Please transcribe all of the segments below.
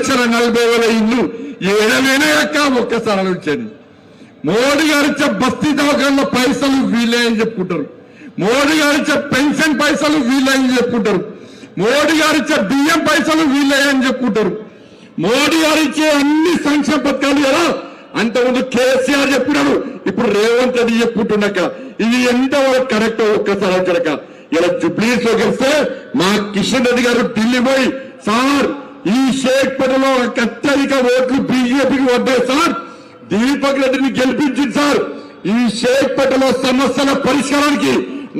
2,40,000 ఇల్లు ఏడవేనే అక్క ఒక్కసారి ఆలోచించండి. మోడీ గారు ఇచ్చే బస్తీ దవాఖానలో పైసలు వీళ్ళే అని చెప్పుకుంటారు. మోడీ గారు ఇచ్చే పెన్షన్ పైసలు వీళ్ళే అని చెప్పుకుంటారు. మోడీ గారు ఇచ్చే బియ్యం పైసలు వీళ్ళే అని చెప్పుకుంటారు. మోడీ గారు ఇచ్చే అన్ని సంక్షేమ పథకాలు ఎలా అంతకుముందు కేసీఆర్ చెప్పినాడు, ఇప్పుడు రేవంత్ రెడ్డి చెప్పుకుంటున్నాక ఇది ఎంతవరకు కరెక్ట్ ఒక్కసారి వచ్చాక. ఇలా జుబ్లీస్ లో గెలిస్తే మా కిషన్ రెడ్డి గారు ఢిల్లీ పోయి సార్ ఈ షేక్పేటలో అత్యధిక ఓట్లు బీజేపీకి పడ్డాయి సార్, దీపక్ రెడ్డిని గెలిపించింది సార్, ఈ షేక్పేటలో సమస్యల పరిష్కారానికి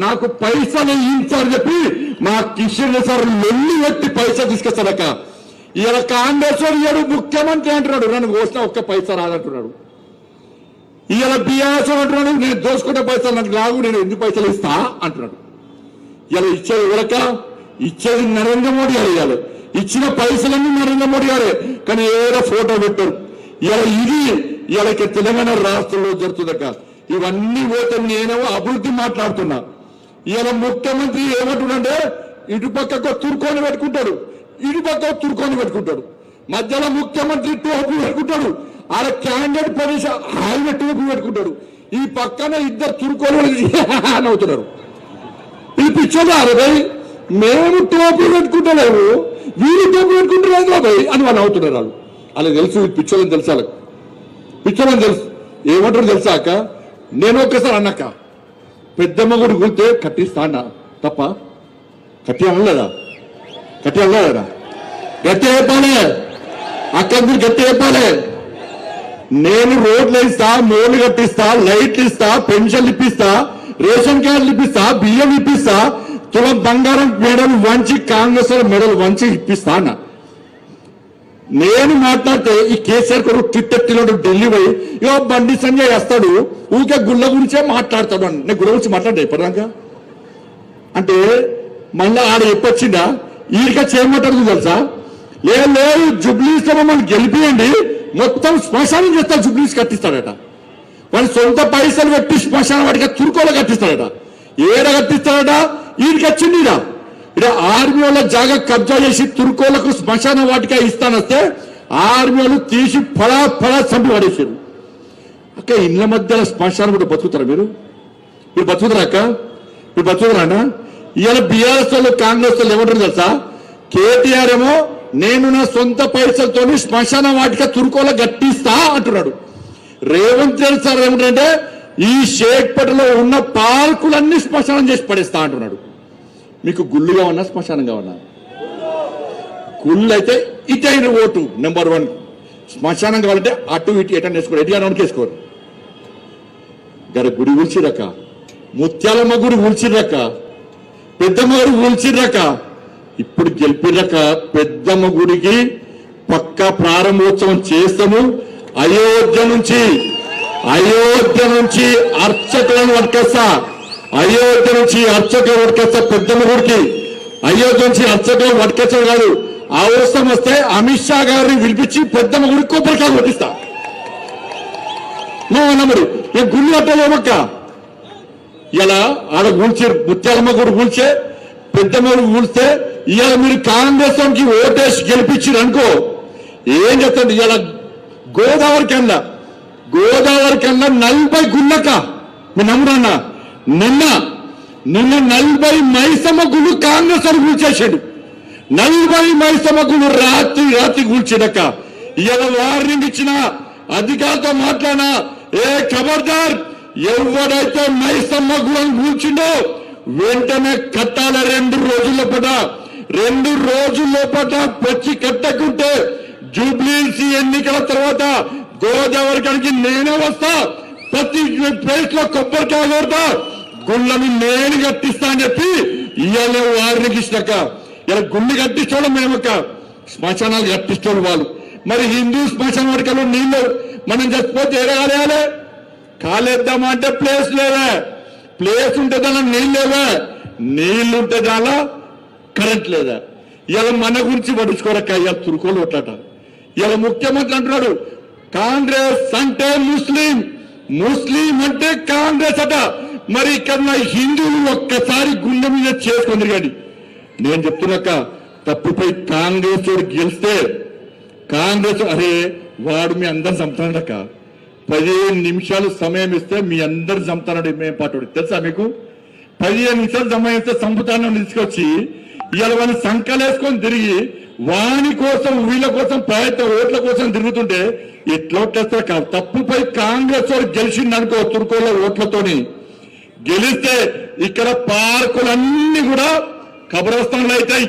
నాకు పైసలు ఇచ్చారని చెప్పి మా కిషన్ రెడ్డి సార్ లొల్లి పెట్టి పైసా తీసుకొస్తాడక. ఇలా కాంగ్రెస్ వాడు ముఖ్యమంత్రి అంటున్నాడు, నన్ను కోసిన ఒక్క పైసా రాదంటున్నాడు. ఇలా బీఆర్ఎస్ అంటున్నాడు, నేను దోసుకుంటే పైసలు నాకు లాగు, నేను ఎందుకు పైసలు ఇస్తా అంటున్నాడు. ఇలా ఇచ్చేది ఎవరక? ఇచ్చేది నరేంద్ర మోడీ గారు. ఇవ్వాలి ఇచ్చిన పైసలన్నీ నరేంద్ర మోడీ గారే, కానీ ఏదో ఫోటో పెట్టారు. ఇలా ఇది ఇలా తెలంగాణ రాష్ట్రంలో జరుగుతుందక. ఇవన్నీ పోతే నేనేమో అభివృద్ధి మాట్లాడుతున్నా. ఇలా ముఖ్యమంత్రి ఏమంటున్నాడే, ఇటుపక్క తుర్కొని పెట్టుకుంటాడు, ఇటుపక్క తుర్కొని పెట్టుకుంటాడు, మధ్యలో ముఖ్యమంత్రి టోపీ పెట్టుకుంటాడు, ఆడ క్యాండిడేట్ ప్రదేశ ఆయన టోపీ పెట్టుకుంటాడు, ఈ పక్కన ఇద్దరు తుర్కొని అని అవుతున్నారు. ఇది పిచ్చోదారు భయ్, మేము టోపీ పెట్టుకుంటలేము వీళ్ళు టోపీ పెట్టుకుంటున్నారు భయ్ అని వాళ్ళు అవుతున్నారు. వాళ్ళు అలా తెలుసు, పిచ్చోళ్ళని తెలుసు, వాళ్ళకి పిచ్చోళ్ళని తెలుసు. ఏమంటారు తెలుసా అక్క? నేను ఒక్కసారి అన్నాక పెద్దమ్మ గుడి గుర్తే కట్టిస్తా అన్న తప్ప కట్టి అనలేదా? గట్టి అనలేదా? గట్టి చెప్పాలి అక్క, మీరు గట్టి చెప్పాలి. నేను రోడ్లు ఇస్తా, మోర్లు కట్టిస్తా, లైట్లు ఇస్తా, పెన్షన్లు ఇప్పిస్తా, రేషన్ కార్డులు ఇప్పిస్తా, బియ్యం ఇప్పిస్తా, తులం బంగారం మెడలు వంచి కాంగ్రెస్ మెడలు వంచి ఇప్పిస్తా అన్న. నేను మాట్లాడితే ఈ కేసీఆర్ కొడుకు టిట్టెత్తిలోడు ఢిల్లీ పోయి ఇగో బండి సంజయ్ వస్తాడు ఊకే గుళ్ళ గురించే మాట్లాడతాడు అని. నేను గుళ్ళ గురించి మాట్లాడే ఇప్పటిదాకా అంటే మళ్ళా ఆడ ఎప్పొచ్చిందా ఈడిక చేయమంటారు తెలుసా? లేదు జుబ్లీస్ లో మమ్మల్ని గెలిపియండి, మొత్తం శ్మశానం చేస్తా, జుబ్లీస్ కట్టిస్తాడట. వాళ్ళ సొంత పైసలు పెట్టి శ్మశానం వాడికి తుర్కోలో కట్టిస్తాడట. ఏడ కట్టిస్తాడట? ఈడికి వచ్చిందిరా ఇక్కడ ఆర్మీ వాళ్ళ జాగా కబ్జా చేసి తుర్కోలకు శ్మశాన వాటిక ఇస్తానొస్తే ఆర్మీ వాళ్ళు తీసి ఫడా చంపి పడేసారు. అక్క ఇళ్ల మధ్యలో శ్మశానం కూడా బతుకుతారా మీరు? మీరు బతుకుతారా అక్క? మీరు బతుకుతారా అన్న? ఇవాళ బీఆర్ఎస్ వాళ్ళు కాంగ్రెస్ వాళ్ళు ఏమంటారు తెలుసా? కేటీఆర్ ఏమో నేను నా సొంత పైసలతో శ్మశాన వాటిక తుర్కోలో గట్టిస్తా అంటున్నాడు. రేవంత్ రెడ్డి సార్ ఏమిటంటే ఈ షేక్పేటలో ఉన్న పార్కులన్నీ శ్మశానం చేసి పడేస్తా అంటున్నాడు. మీకు గుళ్ళు కావన్నా శ్మశానం కావన్నా? గుళ్ళు అయితే ఇటైన ఓటు నెంబర్ 1, శ్మశానం కావాలంటే అటు ఇటు ఎటని వేసుకోరు, ఎటు అనౌన్కి వేసుకోరు. గారి గుడి కూల్చిరక్క, ముత్యాలమ్మ గుడి కూల్చిర్రక్క, పెద్దమ్మ గుడి కూల్చిర్రక్క, ఇప్పుడు గెలిపిర్రక్క. పెద్దమ్మ గుడికి పక్కా ప్రారంభోత్సవం చేస్తాము. అయోధ్య నుంచి అర్చకులను పట్టుకొస్తా, అయోధ్య నుంచి అర్చకులను పట్టుకొస్తా పెద్దమ్మ గుడికి. అయోధ్య నుంచి అర్చకులను పట్టుకొచ్చడం కాదు, అవసరం వస్తే అమిత్ షా గారిని పిలిపించి పెద్దమ్మ గుడికి కొబ్బరికాయలు కొట్టిస్తా. మరి నేను గుళ్ళు కట్టలేమక్క. ఇలా ఆడ కూల్చే ముత్యాలమ్మ గుడి కూల్చే, పెద్దమ్మ గుడి కూల్స్తే ఇవాళ మీరు కాంగ్రెస్ కి ఓటేసి గెలిపించారు అనుకో ఏం చెప్తాడు? ఇలా గోదావరి కన్నా 40 గుళ్ళక మీరు నమ్మురన్నా. నిన్న 40 మైసమ్మ గుళ్ళు కాంగ్రెస్ అని కూల్చేసాడు. 40 మైసమ్మ గుళ్ళు రాత్రి కూల్చాడక్క. ఇలా వార్నింగ్ ఇచ్చిన అధికారులతో మాట్లాడినా, ఏ ఖబర్దార్ ఎవడైతే మైసమ్మ గుళ్ళను కూల్చిండో వెంటనే కట్టాల 2 రోజుల్లో పట పచ్చి కట్టకుంటే జూబ్లీహిల్స్ ఎన్నికల తర్వాత గోదావరి కడికి నేనే వస్తా, ప్రతి ప్లేస్ లో కొబ్బరికాయ కొడతా, గుళ్ళని నేను కట్టిస్తా అని చెప్పి ఇవాళ వారిని ఇచ్చినాక ఇలా గుళ్ళు కట్టించడం మేమక్క, శ్మశానాలు కట్టించడం వాళ్ళు. మరి హిందూ శ్మశాన వాటికలో నీళ్ళు మనం చచ్చిపోతే ఏడాలి కాలేద్దామా అంటే ప్లేస్ లేదా, ప్లేస్ ఉంటే దానిలో నీళ్ళు లేవా, నీళ్లుంటే దానిలో కరెంట్ లేదా. ఇలా మన గురించి పట్టించుకోరక్క. ఇలా తురుకోలు కొట్టాట. ఇలా ముఖ్యమంత్రి అంటున్నాడు కాంగ్రెస్ అంటే ముస్లిం అంటే కాంగ్రెస్ అట. మరి ఇక్కడ హిందువులు ఒక్కసారి గుండె మీద చేసుకుంది. కానీ నేను చెప్తున్నాక తప్పుపై కాంగ్రెస్ గెలిస్తే కాంగ్రెస్ అరే వాడు మీ అందరు చంపుతాడక్క 15 నిమిషాలు సమయం ఇస్తే మీ అందరు చంపుతాడు మేము పాటు తెలుసా మీకు 15 నిమిషాలు సమయం ఇస్తే చంపుతానని తీసుకొచ్చి ఇవాళ వాళ్ళు సంకలేసుకొని తిరిగి వాని కోసం వీళ్ళ కోసం ప్రయత్నం ఓట్ల కోసం తిరుగుతుంటే ఎట్లొట్టేస్తారు కాదు తప్పుపై కాంగ్రెస్ వాడు గెలిచిందనుకో తుర్కోల ఓట్లతోని గెలిస్తే ఇక్కడ పార్కులన్నీ కూడా కబరస్థాన్లు అవుతాయి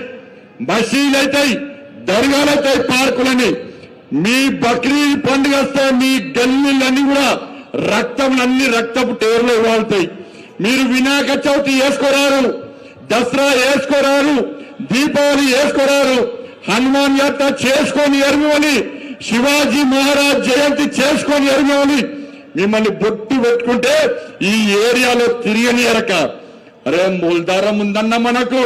మసీదులు అవుతాయి దర్గాలు అవుతాయి పార్కులని మీ బక్రీద్ పండుగ వస్తే మీ గల్లీలన్నీ కూడా రక్తపు టేర్లు వాళ్తాయి మీరు వినాయక చవితి వేసుకోరారు దసరా వేసుకోరారు దీపావళి వేసుకోరారు హనుమాన్ యాత్ర చేసుకొని ఎరుమని శివాజీ మహారాజ్ జయంతి చేసుకొని ఎరుమని మిమ్మల్ని బొట్టు పెట్టుకుంటే ఈ ఏరియాలో తిరిగని ఎరక అరే మొల్దారం ఉందన్న మనకు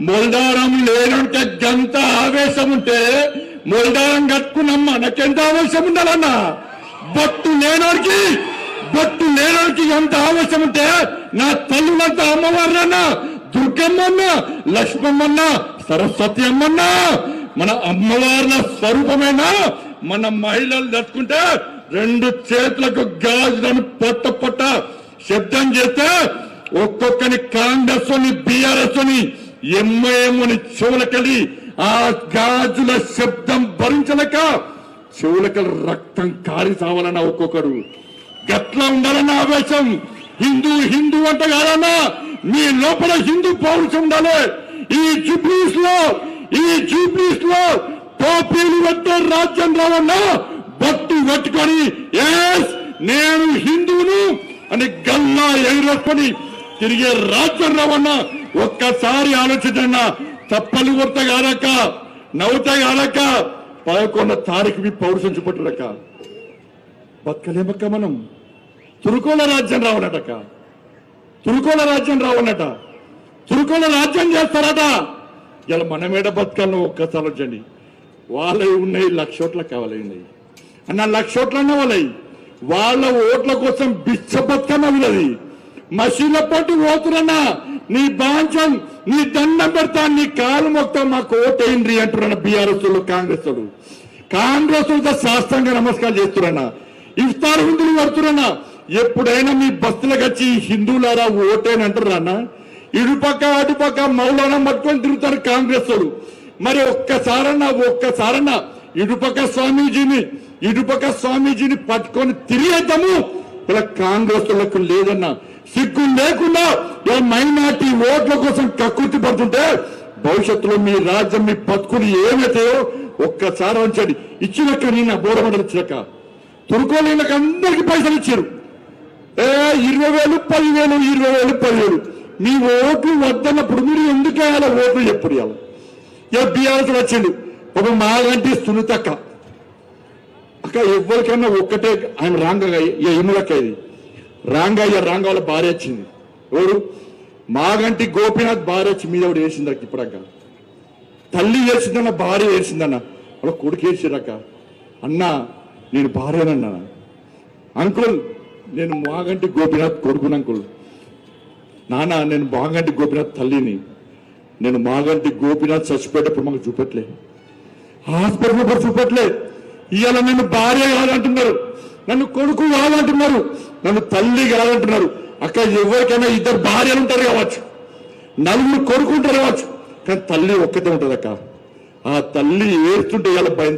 మొల్దారం లేనంటే గంత ఆవేశం ఉంటే మొల్దారం కట్టుకున్నాం మనకెంత ఆవేశం ఉండాలన్నా బొట్టు లేనోడికి ఎంత ఆవేశం ఉంటే నా తల్లులంతా అమ్మవారినన్నా దుర్గమ్మన్నా లక్ష్మమ్మన్నా సరస్వతి అమ్మన్నా మన అమ్మవార్ల స్వరూపమేనా మన మహిళలు దట్టుకుంటే 2 చేతులకు గాజులను పొట్ట శబ్దం చేస్తే ఒక్కొక్కని కాంగ్రెస్ అని బీఆర్ఎస్ అని ఎంఐఎంని చెవులకలి ఆ గాజుల శబ్దం భరించలేక చెవులకలి రక్తం కారి సావాలన్నా ఒక్కొక్కరు గట్లా ఉండాలన్న ఆవేశం హిందూ అంట కాదన్నా మీ లోపల హిందూ పౌరుషం ఉండాలి ఈ జూబ్లీస్ లో టోపీలు పెట్టే రాజ్యం రావన్నా బట్టు కట్టుకొని నేను హిందువును అని గల్లా ఎగురొట్టుకొని తిరిగే రాజ్యం రావన్నా ఒక్కసారి ఆలోచించన్నా తప్పలు కొత్త కాదక్క నవ్వుతా కాదక్క 11వ తారీఖు మీ పౌరుషం చూపట్టులక్క బతకలేమక్క మనం తురుకోల రాజ్యం రావనటక్క తురుకోల రాజ్యం చేస్తారట ఇలా మనమేడ బతకాలను ఒక్కసారి వచ్చండి వాళ్ళవి ఉన్నాయి 1,00,000 ఓట్లకు కావాలి ఉన్నాయి అన్న 1,00,000 ఓట్లన్నా వాళ్ళ ఓట్ల కోసం బిచ్చ బతుకన్న వీళ్ళది మసీదుల పాటు ఓతురన్నా నీ బాంచం నీ దండం పెడతా నీ కాలు మొత్తం మాకు ఓటేయండి అంటున్నా బీఆర్ఎస్ కాంగ్రెస్ శాస్త్రంగా నమస్కారం చేస్తున్నా ఇఫ్తార్ విందులు పడుతున్నా ఎప్పుడైనా మీ బస్తులకు వచ్చి హిందువులారా ఓటేని అంటారా అన్న ఇటుపక్క అటుపక్క మౌలానం పట్టుకొని తిరుగుతారు కాంగ్రెస్ మరి ఒక్కసారన్నా ఇటుపక్క స్వామీజీని పట్టుకొని తిరిగేద్దాము ఇలా కాంగ్రెస్ వాళ్ళకు లేదన్నా సిగ్గు లేకుండా ఇలా మైనార్టీ ఓట్ల కోసం కక్కుర్తి పడుతుంటే భవిష్యత్తులో మీ రాజ్యం మీ బతుకులు ఏమైతాయో ఒక్కసారి ఉంచండి ఇచ్చినాక నేను బోరమండలు ఇచ్చినాక తురుకోలేళ్ళకి అందరికి పైసలు ఇచ్చారు 20,000 10,000 20,000 మీ ఓట్లు వద్దన్నప్పుడు మీరు ఎందుకు వేయాలి ఓట్లు ఎప్పుడు వేయాలి బీఆర్ఎస్ వచ్చిండు ఒక మాగంటి సునీతక్క అక్క ఎవరికన్నా ఒక్కటే ఆయన రాంగయ్య ఇనులక్క ఇది రాంగ వాళ్ళ భార్య వచ్చింది ఎవరు మాగంటి గోపీనాథ్ భార్య వచ్చి మీద ఒకటి వేసిందక్క ఇప్పుడక్క తల్లి వేసిందన్న భార్య వేసిందన్న వాళ్ళ కొడుకు వేసిరక్క అన్నా నేను భార్యనన్నా అంకుల్ నేను మాగంటి గోపీనాథ్ కొడుకుని అంకుల్ నాన్న నేను మాగంటి గోపీనాథ్ తల్లిని నేను మాగంటి గోపీనాథ్ చచ్చిపోయేటప్పుడు మాకు చూపెట్టలే హాస్పిటల్ చూపెట్టలే ఇవాళ నేను భార్య కాదంటున్నారు నన్ను కొడుకు కాదంటున్నారు నన్ను తల్లి కాదంటున్నారు అక్క ఎవరికైనా 2 భార్యలు ఉంటారు కావచ్చు 4 కొడుకు ఉంటారు కావచ్చు కానీ తల్లి ఒక్కతే ఉంటుంది అక్క ఆ తల్లి ఏడుస్తుంటే ఇవాళ భయం